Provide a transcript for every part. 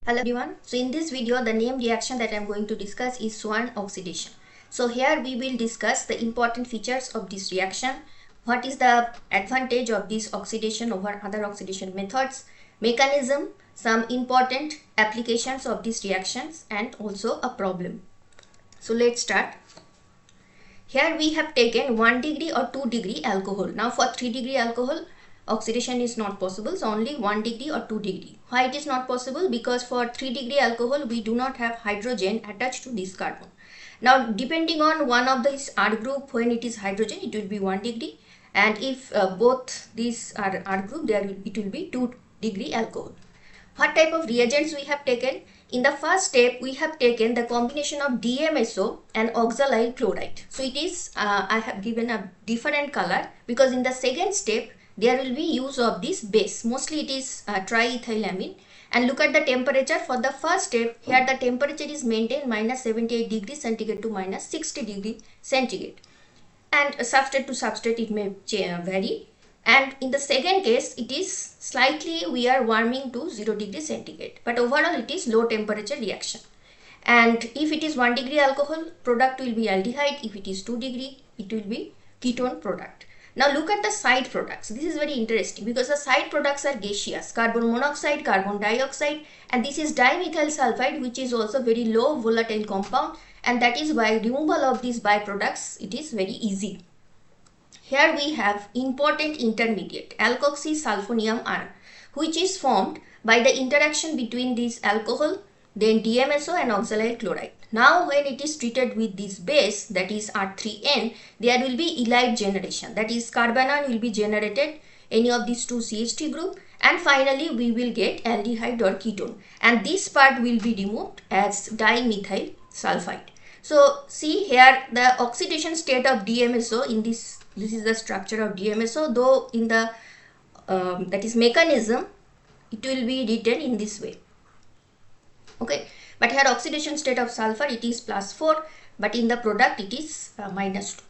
Hello everyone. So in this video, the name reaction that I am going to discuss is Swern oxidation. So here we will discuss the important features of this reaction. What is the advantage of this oxidation over other oxidation methods, mechanism, some important applications of these reactions, and also a problem. So let's start. Here we have taken 1 degree or 2 degree alcohol. Now for 3 degree alcohol, oxidation is not possible, so only 1 degree or 2 degree. Why it is not possible? Because for 3 degree alcohol we do not have hydrogen attached to this carbon. Now depending on one of this R group, when it is hydrogen it will be 1 degree, and if both these are R group, it will be 2 degree alcohol. What type of reagents we have taken? In the first step, we have taken the combination of DMSO and oxalyl chloride. So it is, I have given a different color because in the second step, there will be use of this base. Mostly it is triethylamine. And look at the temperature. For the first step, here the temperature is maintained minus 78 degrees centigrade to minus 60 degrees centigrade. And substrate to substrate it may vary. And in the second case, it is slightly we are warming to 0 degrees centigrade. But overall it is low temperature reaction. And if it is 1 degree alcohol, product will be aldehyde. If it is 2 degree, it will be ketone product. Now look at the side products. This is very interesting because the side products are gaseous. Carbon monoxide, carbon dioxide, and this is dimethyl sulfide, which is also very low volatile compound, and that is why removal of these byproducts, it is very easy. Here we have important intermediate, alkoxysulfonium ion, which is formed by the interaction between this alcohol, then DMSO and oxalyl chloride. Now when it is treated with this base, that is R3N, there will be ylide generation, that is carbanion will be generated, any of these two CH3 group, and finally we will get aldehyde or ketone, and this part will be removed as dimethyl sulfide. So see here the oxidation state of DMSO in this is the structure of DMSO, though in the that is mechanism it will be written in this way. Okay, but here oxidation state of sulfur it is +4, but in the product it is -2,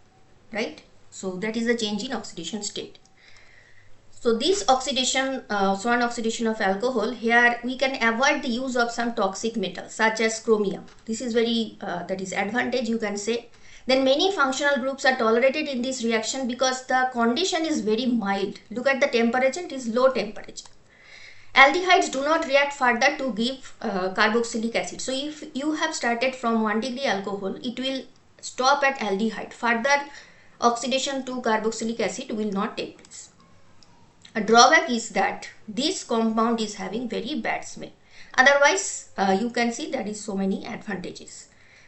right? So that is the change in oxidation state. So this oxidation, Swern oxidation of alcohol, here we can avoid the use of some toxic metals such as chromium. This is very, that is advantage you can say. Then many functional groups are tolerated in this reaction because the condition is very mild. Look at the temperature, it is low temperature. Aldehydes do not react further to give carboxylic acid. So if you have started from 1 degree alcohol, it will stop at aldehyde. Further oxidation to carboxylic acid will not take place. A drawback is that this compound is having very bad smell. Otherwise, you can see there is so many advantages.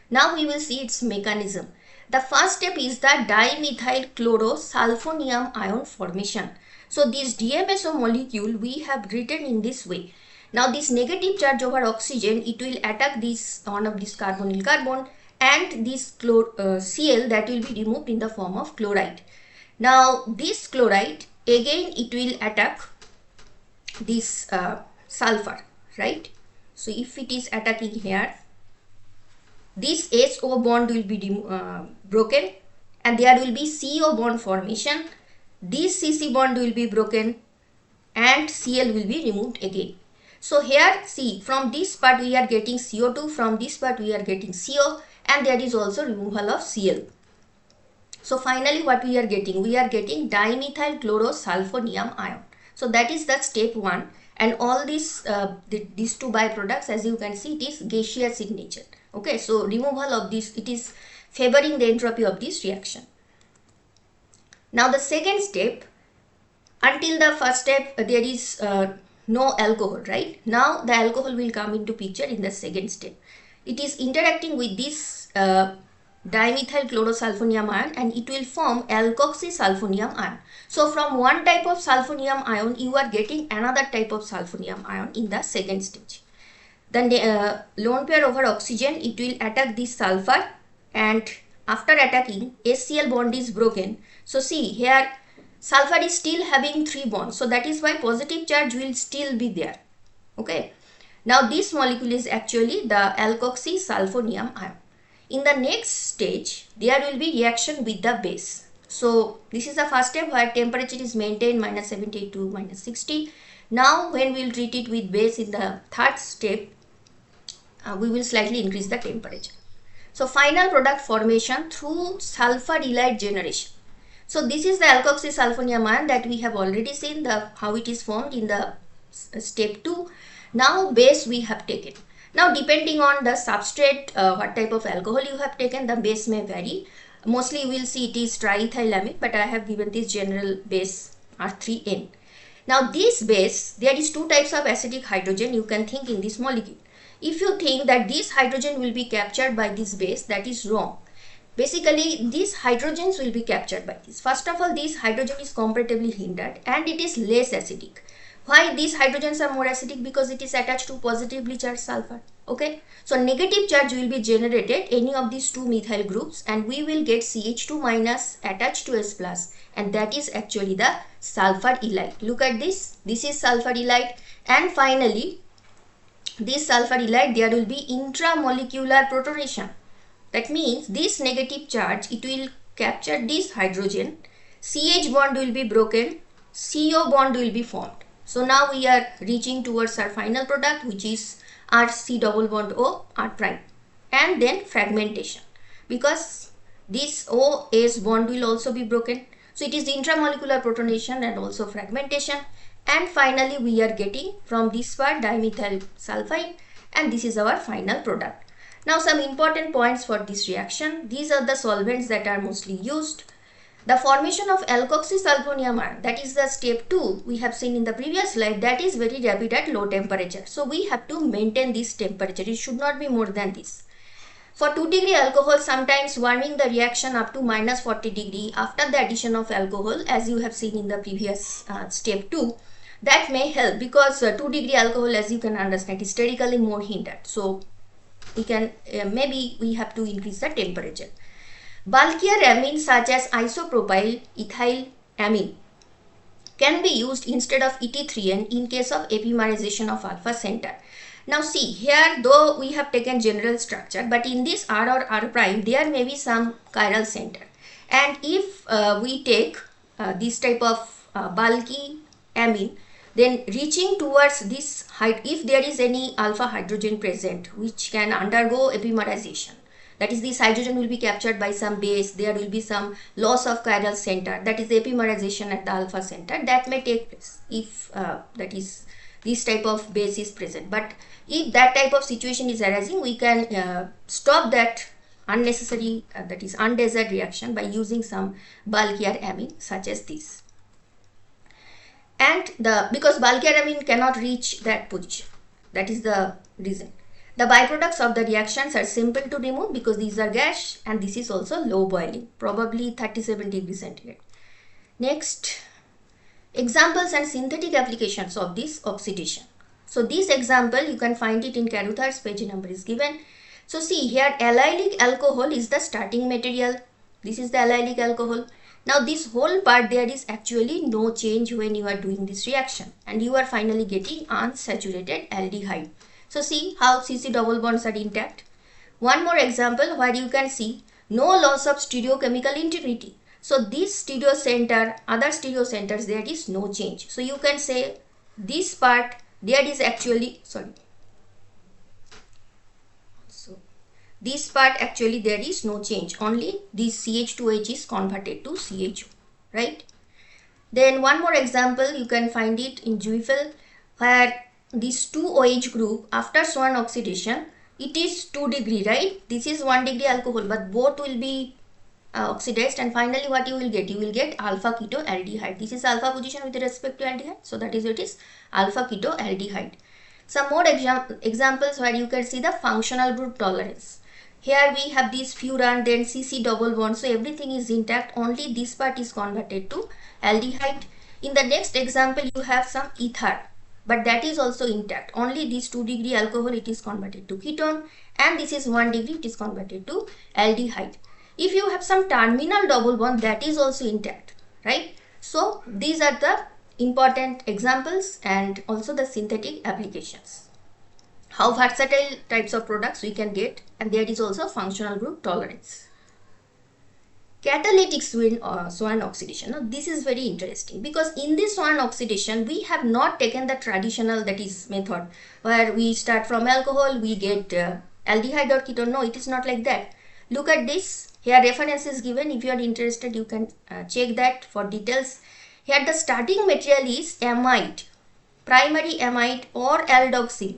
Now we will see its mechanism. The first step is the dimethyl chlorosulfonium ion formation. So this DMSO molecule we have written in this way. Now this negative charge over oxygen, it will attack this one of this carbonyl carbon, and this Cl that will be removed in the form of chloride. Now this chloride again it will attack this sulfur, right? So if it is attacking here, this SO bond will be broken and there will be CO bond formation. This CC bond will be broken and Cl will be removed again. So here see, from this part we are getting CO2, from this part we are getting CO, and there is also removal of Cl. So finally what we are getting? We are getting dimethyl chlorosulfonium ion. So that is the step 1, and all these two byproducts, as you can see, it is gaseous in nature. Okay, so removal of this, it is favoring the entropy of this reaction. Now the second step, until the first step there is no alcohol, right? Now the alcohol will come into picture in the second step. It is interacting with this dimethyl chlorosulfonium ion and it will form alkoxysulfonium ion. So from one type of sulfonium ion you are getting another type of sulfonium ion in the second stage. Then the lone pair over oxygen, it will attack this sulfur, and after attacking, HCl bond is broken. So see here sulfur is still having 3 bonds, so that is why positive charge will still be there. Okay, now this molecule is actually the alkoxysulfonium ion. In the next stage there will be reaction with the base. So this is the first step where temperature is maintained -78 to -60. Now when we will treat it with base in the third step, we will slightly increase the temperature. So final product formation through sulfur halide generation. So this is the alkoxysulfonium ion that we have already seen how it is formed in the step 2. Now base we have taken. Now depending on the substrate, what type of alcohol you have taken, the base may vary. Mostly you will see it is triethylamine, but I have given this general base R3N. Now this base, there is two types of acidic hydrogen you can think in this molecule. If you think that this hydrogen will be captured by this base, that is wrong. Basically, these hydrogens will be captured by this. First of all, this hydrogen is comparatively hindered and it is less acidic. Why these hydrogens are more acidic? Because it is attached to positively charged sulfur. Okay, so negative charge will be generated any of these two methyl groups and we will get CH2 minus attached to S plus, and that is actually the sulfur halide. Look at this. This is sulfur halide, and finally this sulfur halide, there will be intramolecular protonation. That means this negative charge, it will capture this hydrogen, CH bond will be broken, CO bond will be formed. So now we are reaching towards our final product, which is RC double bond O R prime, and then fragmentation, because this OS bond will also be broken. So it is the intramolecular protonation and also fragmentation, and finally we are getting from this part dimethyl sulfide, and this is our final product. Now some important points for this reaction. These are the solvents that are mostly used. The formation of alkoxysulfonium ion, that is the step 2 we have seen in the previous slide, that is very rapid at low temperature. So we have to maintain this temperature. It should not be more than this. For 2 degree alcohol, sometimes warming the reaction up to minus 40 degree after the addition of alcohol, as you have seen in the previous step 2, that may help, because 2 degree alcohol, as you can understand, is sterically more hindered. So we can maybe we have to increase the temperature. Bulkier amines such as isopropyl ethyl amine can be used instead of ET3N in case of epimerization of alpha center. Now see here, though we have taken general structure, but in this R or R prime there may be some chiral center, and if we take this type of bulky amine, then reaching towards this height, if there is any alpha hydrogen present which can undergo epimerization, that is, this hydrogen will be captured by some base, there will be some loss of chiral center, that is the epimerization at the alpha center, that may take place if that is this type of base is present. But if that type of situation is arising, we can stop that unnecessary that is undesired reaction by using some bulkier amine such as this. And because bulkier amine cannot reach that position, that is the reason. The byproducts of the reactions are simple to remove because these are gas, and this is also low boiling, probably 37 degrees centigrade. Next, examples and synthetic applications of this oxidation. So this example you can find it in Carruthers, page number is given. So see here, allylic alcohol is the starting material. This is the allylic alcohol. Now this whole part, there is actually no change when you are doing this reaction, and you are finally getting unsaturated aldehyde. So see how CC double bonds are intact. One more example where you can see no loss of stereochemical integrity. So this stereo center, other stereo centers, there is no change. So you can say this part, there is actually, this part actually there is no change, only this CH2H is converted to CHO, right? Then one more example you can find it in Juifel, where this 2OH group after Swern oxidation, it is 2 degree, right? This is 1 degree alcohol, but both will be oxidized, and finally what you will get? You will get alpha keto aldehyde. This is alpha position with respect to aldehyde, so that is what is alpha keto aldehyde. Some more examples where you can see the functional group tolerance. Here we have this furan, then CC double bond, so everything is intact, only this part is converted to aldehyde. In the next example you have some ether, but that is also intact, only this 2 degree alcohol, it is converted to ketone, and this is 1 degree, it is converted to aldehyde. If you have some terminal double bond, that is also intact, right? So these are the important examples and also the synthetic applications. How versatile types of products we can get, and there is also functional group tolerance. Catalytic Swern oxidation. Now this is very interesting because in this Swern oxidation we have not taken the traditional, that is, method where we start from alcohol, we get aldehyde or ketone. No, it is not like that. Look at this. Here reference is given. If you are interested, you can check that for details. Here the starting material is amide, primary amide or aldoxy,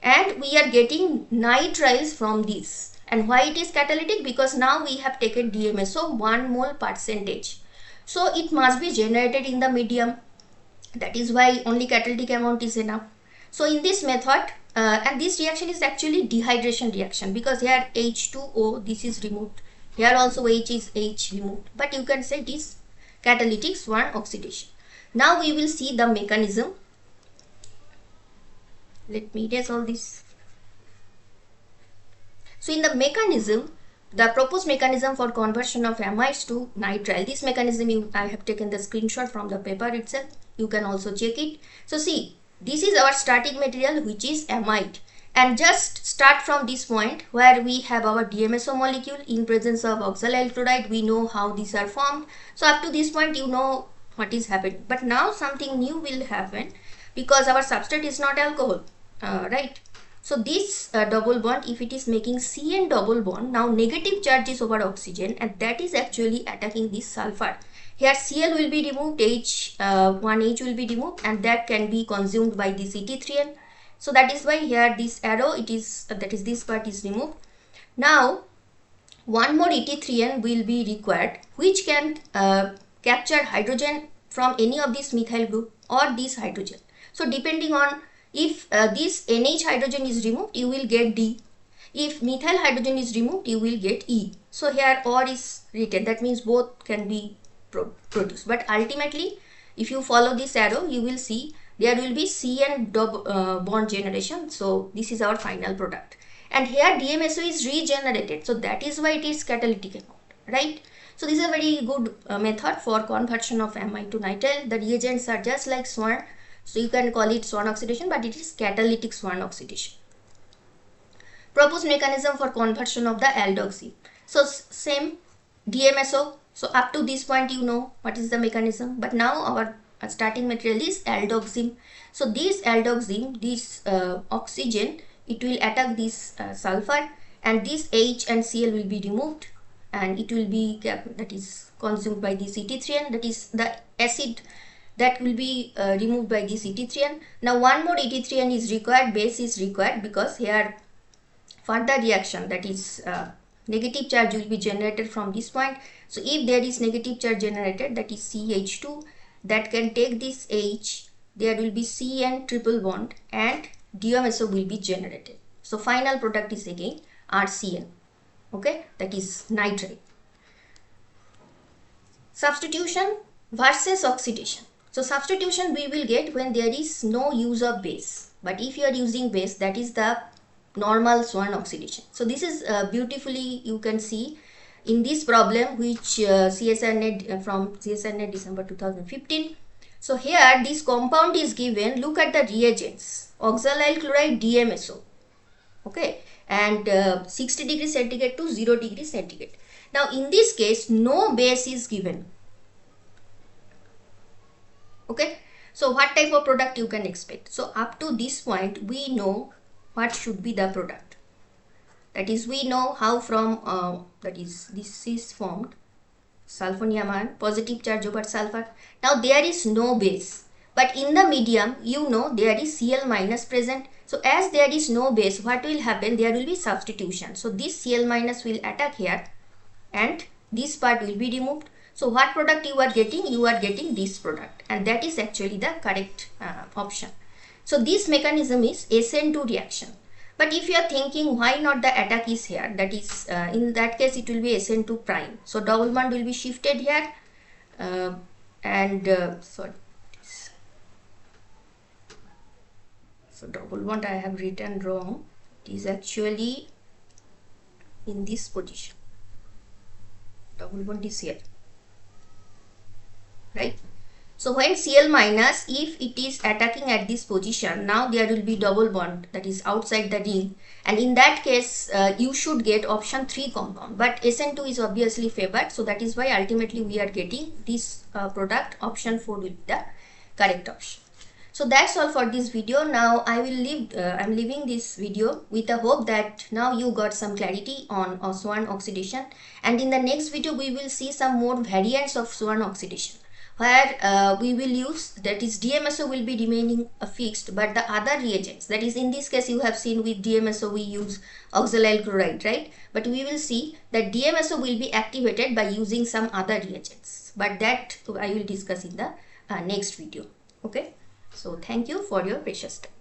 and we are getting nitriles from this. And why it is catalytic? Because now we have taken DMSO 1 mole percentage. So it must be generated in the medium. That is why only catalytic amount is enough. So in this method, and this reaction is actually dehydration reaction, because here H2O, this is removed. Here also H is H removed. But you can say it is catalytic Swern oxidation. Now we will see the mechanism. Let me erase all this. So in the mechanism, the proposed mechanism for conversion of amides to nitrile, this mechanism I have taken the screenshot from the paper itself. You can also check it. So see, this is our starting material, which is amide, and just start from this point where we have our DMSO molecule in presence of oxalyl chloride. We know how these are formed. So up to this point you know what is happening. But now something new will happen because our substrate is not alcohol, right? So this double bond, if it is making CN double bond, now negative charge is over oxygen, and that is actually attacking this sulfur. Here Cl will be removed, H1H will be removed, and that can be consumed by this ET3N. So that is why here this arrow, it is that is this part is removed. Now one more ET3N will be required, which can capture hydrogen from any of this methyl group or this hydrogen. So depending on, if this NH hydrogen is removed, you will get D. If methyl hydrogen is removed, you will get E. So here OR is written. That means both can be produced. But ultimately, if you follow this arrow, you will see there will be CN bond generation. So this is our final product. And here DMSO is regenerated. So that is why it is catalytic amount, right? So this is a very good method for conversion of amide to nitrile. The reagents are just like Swern. So you can call it Swern oxidation, but it is catalytic Swern oxidation. Proposed mechanism for conversion of the aldoxy. So same DMSO. So up to this point you know what is the mechanism. But now our starting material is aldoxym. So this aldoxym, this oxygen, it will attack this sulfur, and this H and Cl will be removed, and it will be that is consumed by this ET3N. That is the acid that will be removed by this ET3N. Now one more ET3N is required, base is required, because here further reaction, that is negative charge will be generated from this point. So if there is negative charge generated, that is CH2, that can take this H, there will be CN triple bond and DMSO will be generated. So final product is again RCN, okay, that is nitrate. Substitution versus oxidation. So substitution we will get when there is no use of base, but if you are using base, that is the normal Swern oxidation. So this is beautifully you can see in this problem, which CSIR-NET from CSIR-NET December 2015. So here this compound is given. Look at the reagents: oxalyl chloride, DMSO, okay, and 60 degrees centigrade to 0 degrees centigrade. Now in this case no base is given. Okay, so what type of product you can expect? So up to this point we know what should be the product. That is, we know how from that is, this is formed sulfonium ion, positive charge over sulfur. Now there is no base, but in the medium you know there is Cl minus present. So as there is no base, what will happen? There will be substitution. So this Cl minus will attack here and this part will be removed. So what product you are getting? You are getting this product, and that is actually the correct option. So this mechanism is SN2 reaction. But if you are thinking why not the attack is here, that is in that case it will be SN2 prime. So double bond will be shifted here sorry. So double bond I have written wrong. It is actually in this position. Double bond is here, right? So when Cl minus, if it is attacking at this position, now there will be double bond that is outside the ring, and in that case you should get option 3 compound, but Sn2 is obviously favored, so that is why ultimately we are getting this product. Option 4 will be the correct option. So that's all for this video. Now I will leave, I'm leaving this video with the hope that now you got some clarity on Swern oxidation, and in the next video we will see some more variants of Swern oxidation, where we will use, that is DMSO will be remaining fixed, but the other reagents, that is in this case you have seen with DMSO we use oxalyl chloride, right? But we will see that DMSO will be activated by using some other reagents, but that I will discuss in the next video. Okay, so thank you for your precious time.